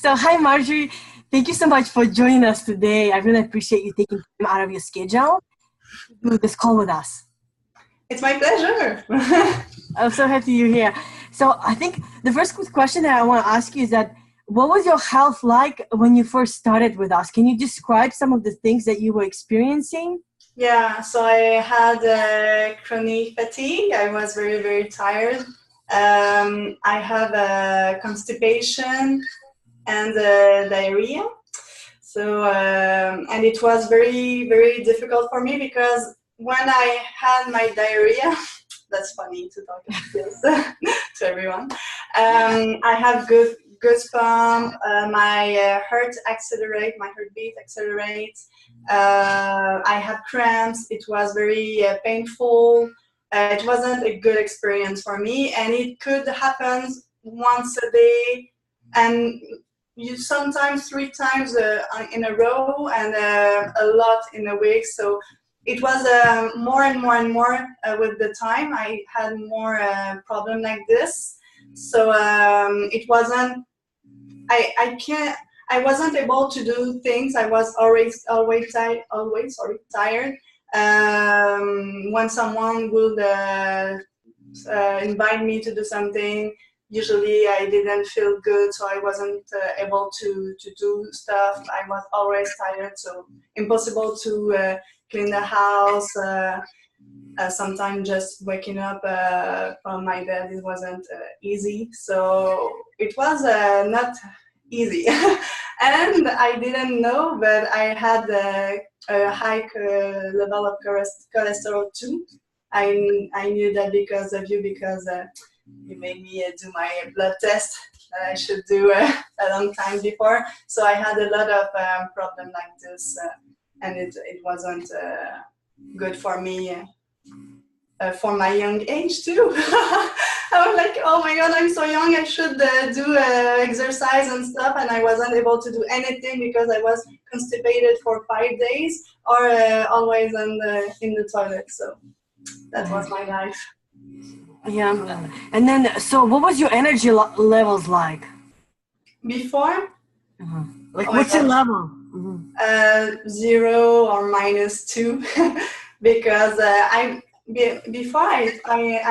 So, hi, Marjorie. Thank you so much for joining us today. I really appreciate you taking time out of your schedule to do this call with us. It's my pleasure. I'm so happy you're here. So, I think the first quick question that I want to ask you is that what was your health like when you first started with us? Can you describe some of the things that you were experiencing? Yeah, so I had chronic fatigue. I was very, very tired. I have constipation and diarrhea. So, and it was very, very difficult for me because when I had my diarrhea, that's funny to talk about this to everyone. I have goosebumps, my heartbeat accelerates. I had cramps. It was very painful. It wasn't a good experience for me, and it could happen once a day, and you sometimes 3 times in a row, and a lot in a week. So it was more and more and more with the time. I had more problem like this. So it wasn't. I wasn't able to do things. I was always tired. When someone would invite me to do something, usually I didn't feel good, so I wasn't able to do stuff. I was always tired, so impossible to clean the house. Sometimes just waking up from my bed, it wasn't easy. So it was not easy. And I didn't know, but I had a high level of cholesterol too. I knew that because of you, because you made me do my blood test that I should do a long time before. So I had a lot of problem like this, and it wasn't good for me. For my young age too. I was like, oh my god, I'm so young, I should do exercise and stuff, and I wasn't able to do anything because I was constipated for 5 days or always in the toilet. So that was my life. Yeah. And then, so what was your energy levels like? Before? Like, what's your level? 0 or -2 because before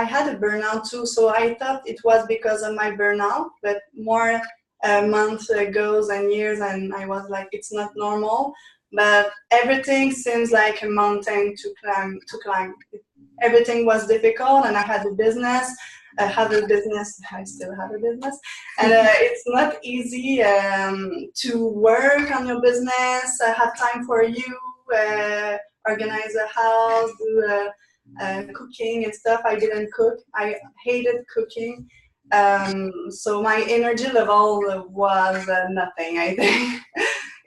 I had a burnout too, so I thought it was because of my burnout, but more months goes and years, and I was like, it's not normal. But everything seems like a mountain to climb. Everything was difficult, and I had a business. I still have a business, and it's not easy to work on your business, have time for you, organize a house, do cooking and stuff. I didn't cook. I hated cooking. So my energy level was nothing, I think.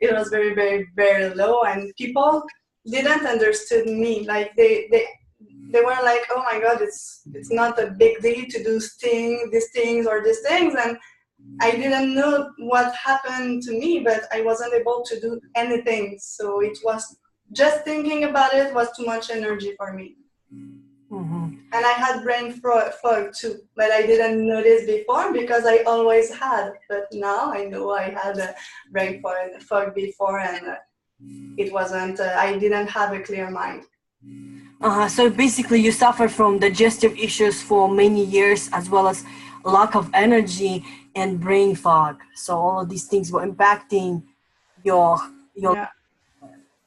It was very, very, very low, and people didn't understood me. Like they were like, oh my god, it's not a big deal to do these things or these things, and I didn't know what happened to me, but I wasn't able to do anything. So it was just thinking about it was too much energy for me. And I had brain fog too, but I didn't notice before because I always had. But now I know I had a brain fog before, and it wasn't. I didn't have a clear mind. So basically, you suffered from digestive issues for many years, as well as lack of energy and brain fog. So all of these things were impacting your. Yeah.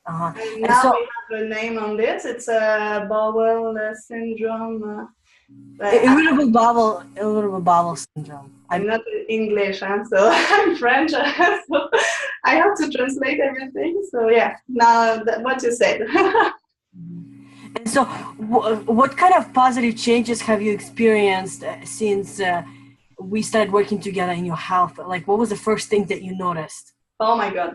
And now we have a name on this. It's a bowel syndrome. Irritable bowel syndrome. I'm not English, so I'm French, so I have to translate everything. So yeah, now what you said. And so, what kind of positive changes have you experienced since we started working together in your health? Like, what was the first thing that you noticed? Oh my god,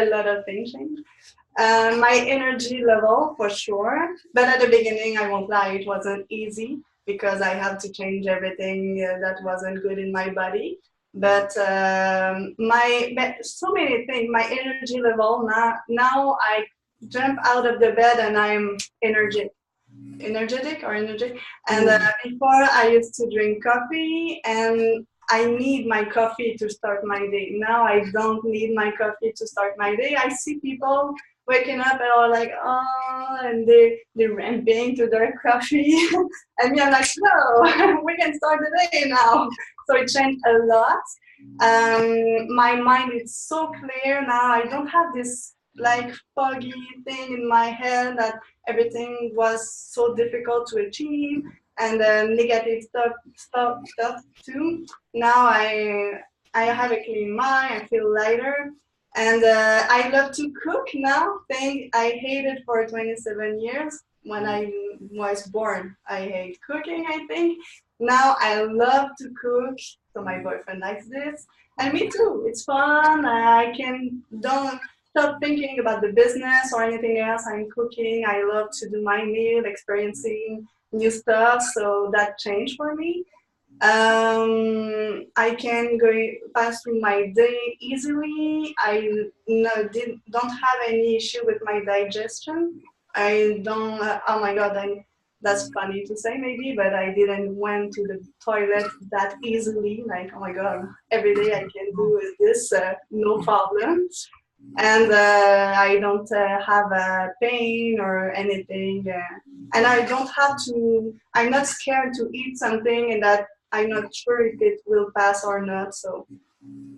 a lot of things changed. My energy level for sure, but at the beginning, I won't lie, it wasn't easy because I had to change everything that wasn't good in my body. But so many things. My energy level now I jump out of the bed and I'm energetic. And before I used to drink coffee, and I need my coffee to start my day. Now I don't need my coffee to start my day. I see people waking up and are like, oh, and they're ramping to their coffee. And me, I'm like, no, we can start the day now. So it changed a lot. My mind is so clear now. I don't have this like foggy thing in my head that everything was so difficult to achieve and negative stuff too. Now I have a clean mind. I feel lighter, and I love to cook now. Thing I hated for 27 years when I was born. I hate cooking. I think now I love to cook. So my boyfriend likes this, and me too. It's fun. I can don't stop thinking about the business or anything else. I'm cooking. I love to do my meal, experiencing new stuff. So that changed for me. I can go pass through my day easily. I don't have any issue with my digestion. I don't. Oh my God, that's funny to say maybe, but I didn't went to the toilet that easily. Like, oh my God, every day I can do this, no problem. And I don't have pain or anything. And I don't have to. I'm not scared to eat something and that I'm not sure if it will pass or not. So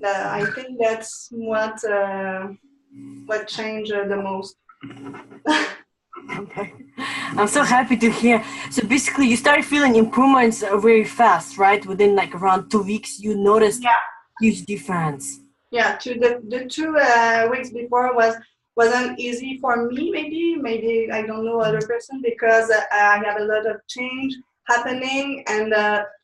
I think that's what changed the most. Okay. I'm so happy to hear. So basically, you started feeling improvements very fast, right? Within like around 2 weeks, you noticed Yeah, huge difference. yeah. To the 2 weeks before wasn't easy for me. Maybe I don't know other person because I have a lot of change happening and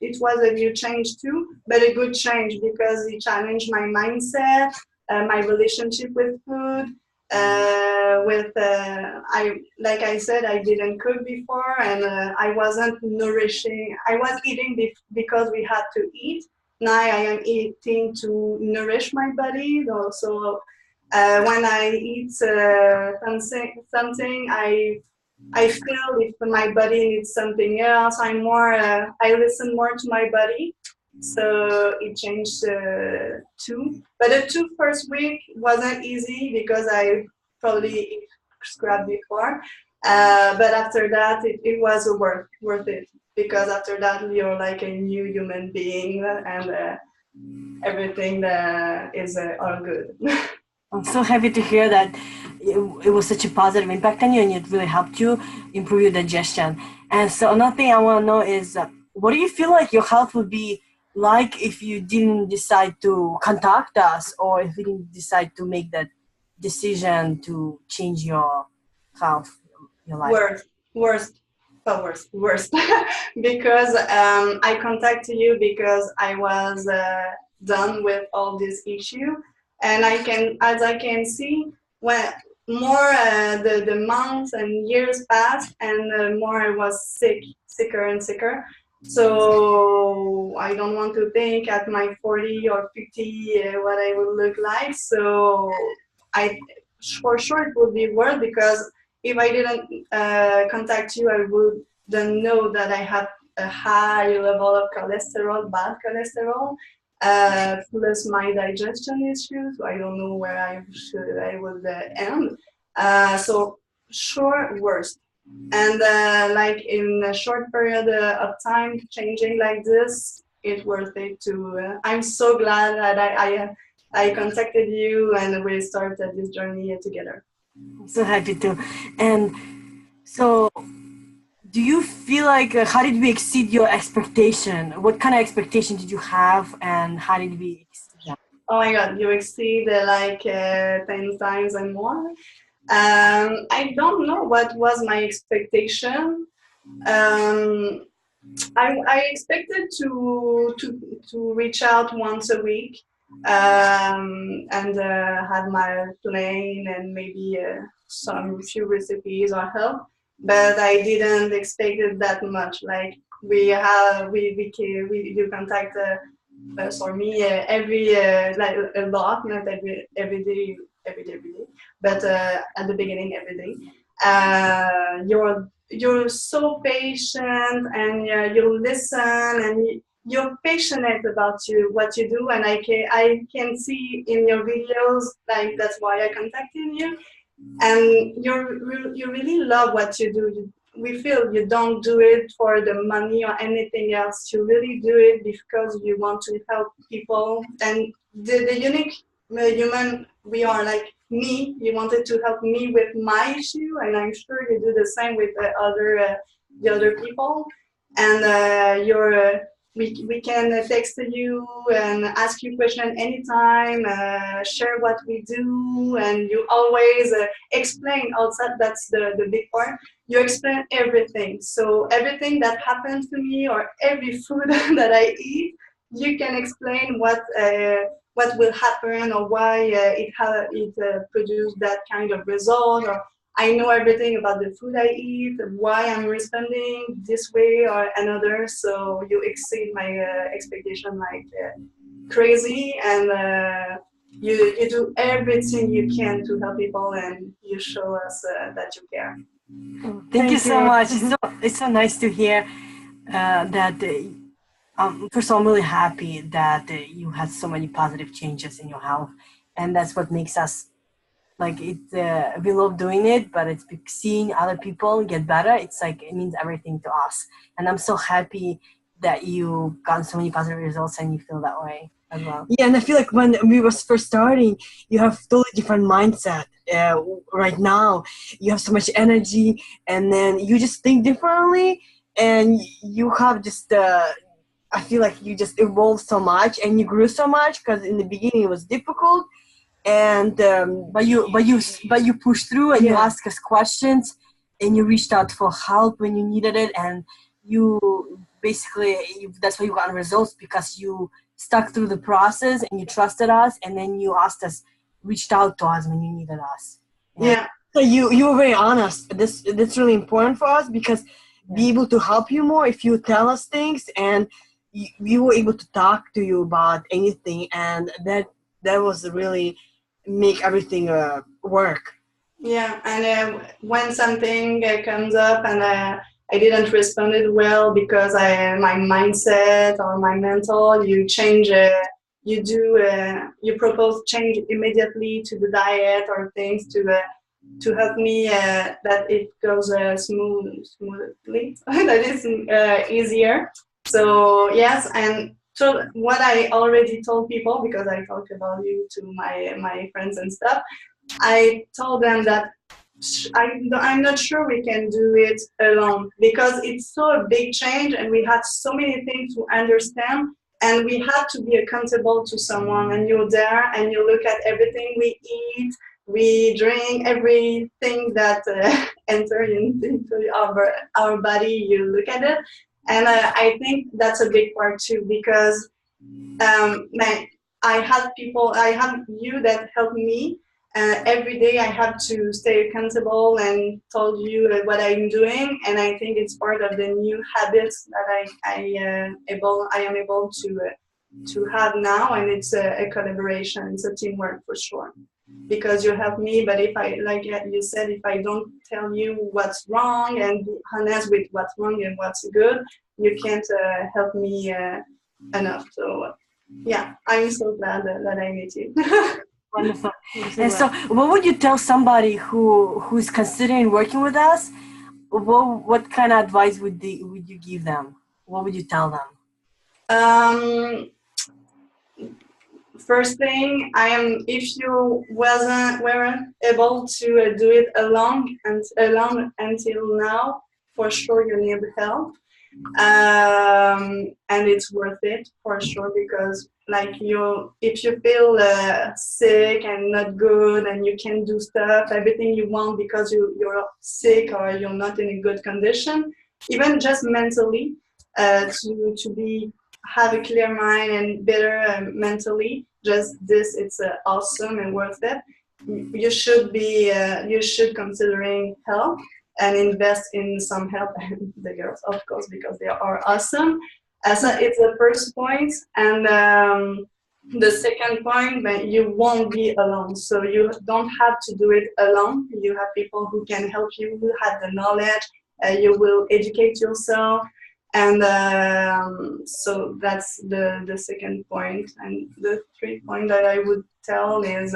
it was a new change too, but a good change because it challenged my mindset, my relationship with food. With I like I said, I didn't cook before, and I wasn't nourishing. I was eating because we had to eat. Now I am eating to nourish my body. Also, when I eat something, I feel if my body needs something else. I listen more to my body. So it changed too. But the 2 first week wasn't easy because I probably scrapped before. But after that, it was worth it because after that you're like a new human being and everything that is all good. I'm so happy to hear that it was such a positive impact on you and it really helped you improve your digestion. And so another thing I want to know is what do you feel like your health would be like if you didn't decide to contact us or if you didn't decide to make that decision to change your health, your life? Worst, worst, worst. Because I contacted you because I was done with all this issue, and as I can see, when more the months and years passed, and more I was sicker and sicker. So I don't want to think at my 40 or 50 what I will look like. So I, for sure, it would be worse because if I didn't contact you, I wouldn't know that I have a high level of cholesterol, bad cholesterol, plus my digestion issues. I don't know where I would end. So sure, worst. And like in a short period of time, changing like this, it's worth it to. I'm so glad that I contacted you and we started this journey together. I'm so happy to. And so do you feel like how did we exceed your expectation? What kind of expectation did you have and how did we exceed them? Oh my God, you exceed like 10 times and more. I don't know what was my expectation. Um, I expected to reach out once a week and have my plane and maybe some few recipes or help, but I didn't expect it that much. Like we do contact us or me every like a lot, not every day, but at the beginning every day. You're so patient and you listen and you're passionate about what you do, and I can see in your videos, like that's why I contacted you, and you really love what you do. We feel you don't do it for the money or anything else. You really do it because you want to help people, and the unique human we are, like me. You wanted to help me with my issue, and I'm sure you do the same with the other people. And we can text you and ask you question anytime, share what we do, and you always explain outside. That's the big part. You explain everything. So everything that happens to me or every food that I eat, you can explain what will happen or why it produced that kind of result, or I know everything about the food I eat, why I'm responding this way or another. So you exceed my expectation like crazy, and you do everything you can to help people, and you show us that you care. Thank you so much. It's so nice to hear that. First of all, I'm really happy that you had so many positive changes in your health, and that's what makes us like it. We love doing it, but it's seeing other people get better. It's like it means everything to us, and I'm so happy that you got so many positive results and you feel that way as well. Yeah, and I feel like when we was first starting, you have totally different mindset. Right now, you have so much energy, and then you just think differently, and you have just. I feel like you just evolved so much and you grew so much, because in the beginning it was difficult, and but you pushed through, and you asked us questions, and you reached out for help when you needed it, and you basically that's why you got results, because you stuck through the process and you trusted us, and then you reached out to us when you needed us. Yeah. So you were very honest. That's really important for us, because be able to help you more if you tell us things, and we were able to talk to you about anything, and that was really make everything work. Yeah, and when something comes up and I didn't respond it well because my mindset or my mental, you change. You propose change immediately to the diet or things to help me that it goes smoothly. That is easier. So yes, and so what I already told people, because I talked about you to my friends and stuff, I told them that I'm not sure we can do it alone, because it's so a big change and we had so many things to understand, and we had to be accountable to someone, and you're there and you look at everything we eat, we drink, everything that enters into our body, you look at it. And I think that's a big part too, because I have you that help me. Every day I have to stay accountable and told you what I'm doing, and I think it's part of the new habits that I am able to have now, and it's a collaboration, it's a teamwork for sure. Because you help me, but if I, like you said, if I don't tell you what's wrong and be honest with what's wrong and what's good, you can't help me enough. So yeah, I'm so glad that I met you. Wonderful. And so, what would you tell somebody who's considering working with us? What kind of advice would you give them? What would you tell them? First thing, if you weren't able to do it alone until now, for sure you need help. And it's worth it for sure, because like if you feel sick and not good and you can't do stuff, everything you want because you're sick or you're not in a good condition, even just mentally, to have a clear mind and better mentally, just this, it's awesome and worth it. You should considering help and invest in some help, and the girls, of course, because they are awesome. So it's the first point, and the second point, that you won't be alone. So you don't have to do it alone. You have people who can help you, who have the knowledge. You will educate yourself, And so that's the second point. And the third point that I would tell is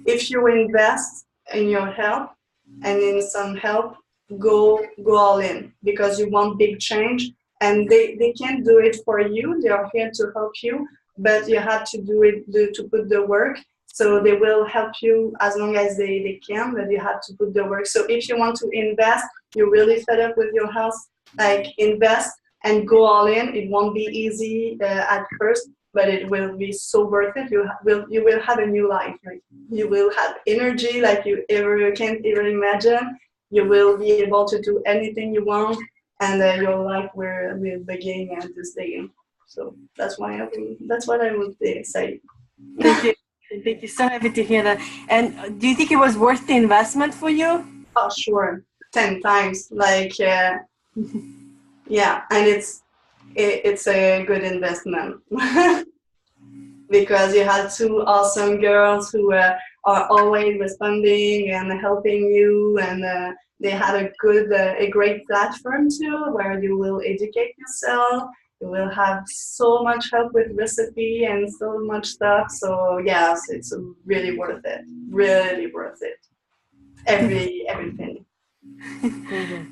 if you invest in your health and in some help, go all in, because you want big change, and they can't do it for you. They are here to help you, but you have to to put the work. So they will help you as long as they can, but you have to put the work. So if you want to invest, you're really fed up with your health, like invest and go all in. It won't be easy at first, but it will be so worth it. You will have a new life. Like, you will have energy like you can't even imagine. You will be able to do anything you want, and your life will begin at this day. So that's what I would say. Thank you. Thank you. So happy to hear that. And do you think it was worth the investment for you? Oh, sure, 10 times. Like, yeah, and it's a good investment. Because you had two awesome girls who are always responding and helping you, and they had a great platform too, where you will educate yourself. You will have so much help with recipe and so much stuff. So yes, it's really worth it. Really worth it. Everything.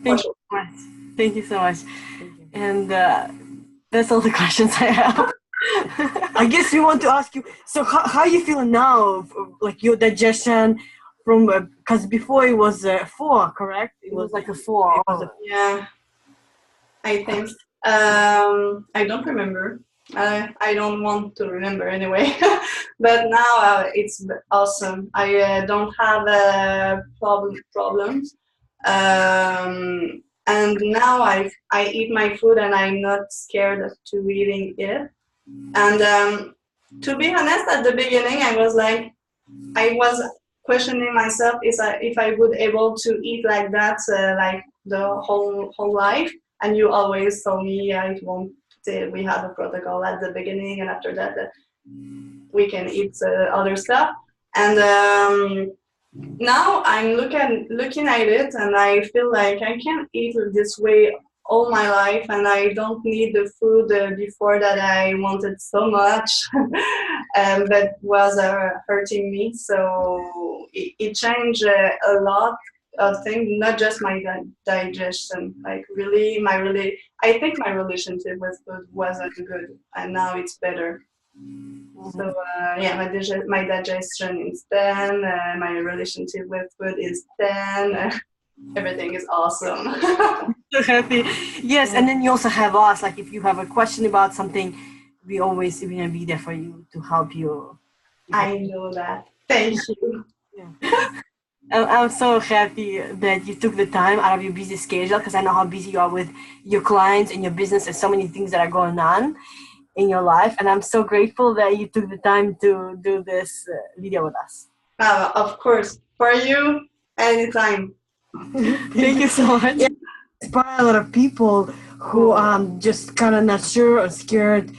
Thank you so much. Thank you so much. And that's all the questions I have. I guess we want to ask you, so how you feel now, like your digestion from, because before it was 4, correct? It was like a 4. Yeah, I think. I don't remember. I don't want to remember anyway. But now it's awesome. I don't have problems. And now I eat my food and I'm not scared to eating it. And to be honest, at the beginning, I was questioning myself if I would able to eat like that, like the whole life. And you always told me, yeah, it won't. We have a protocol at the beginning, and after that, we can eat other stuff. And now I'm looking at it, and I feel like I can eat this way all my life, and I don't need the food before that I wanted so much, that was hurting me. So it changed a lot of things, not just my digestion. Like really, I think my relationship with food wasn't good, and now it's better. So yeah, my digestion is 10. My relationship with food is 10. Everything is awesome. So happy. Yes, and then you also have us. Like if you have a question about something, we always gonna be there for you to help you. I know that. Thank you. Yeah. I'm so happy that you took the time out of your busy schedule, because I know how busy you are with your clients and your business and so many things that are going on in your life. And I'm so grateful that you took the time to do this video with us. Of course, for you, anytime. Thank you so much. Yeah, inspire a lot of people who just kind of not sure or scared,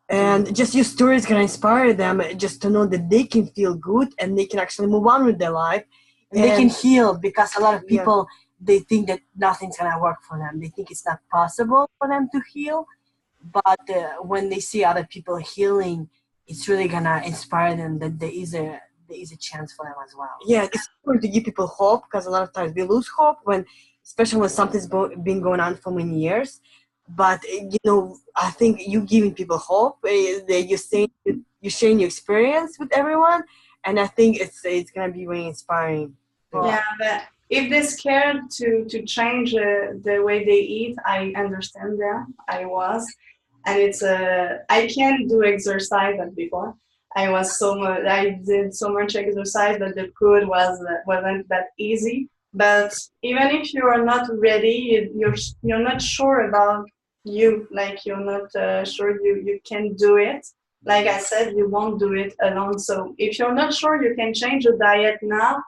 and just your story is gonna inspire them just to know that they can feel good and they can actually move on with their life, and they can heal, because a lot of people they think that nothing's gonna work for them. They think it's not possible for them to heal, but when they see other people healing, it's really gonna inspire them that there is a chance for them as well. Yeah, it's important to give people hope, because a lot of times we lose hope especially when something's been going on for many years. But I think you giving people hope, that you're sharing your experience with everyone, and I think it's gonna be really inspiring. Yeah, but if they're scared to change the way they eat, I understand them. I was, and it's I can't do exercise as before. I did so much exercise, but the food wasn't that easy. But even if you are not ready, you're not sure about you. Like you're not sure you can do it. Like I said, you won't do it alone. So if you're not sure you can change your diet now,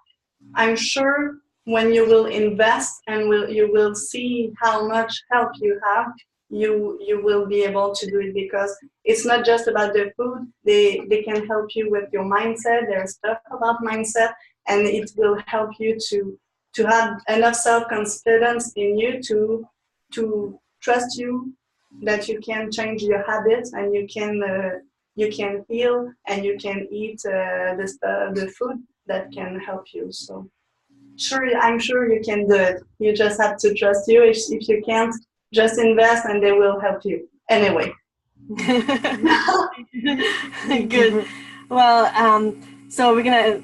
I'm sure when you will invest and you will see how much help you have, you will be able to do it, because it's not just about the food. They can help you with your mindset. There's stuff about mindset, and it will help you to have enough self-confidence in you to trust you, that you can change your habits, and you can feel and you can eat the food that can help you. So sure, I'm sure you can do it. You just have to trust you. If you can't, just invest and they will help you anyway. Good. Well, so we're gonna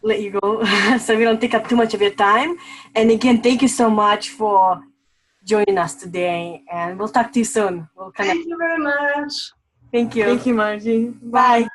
let you go so we don't take up too much of your time. And again, thank you so much for joining us today, and we'll talk to you soon. Thank you very much. Thank you. Thank you, Margie. Bye.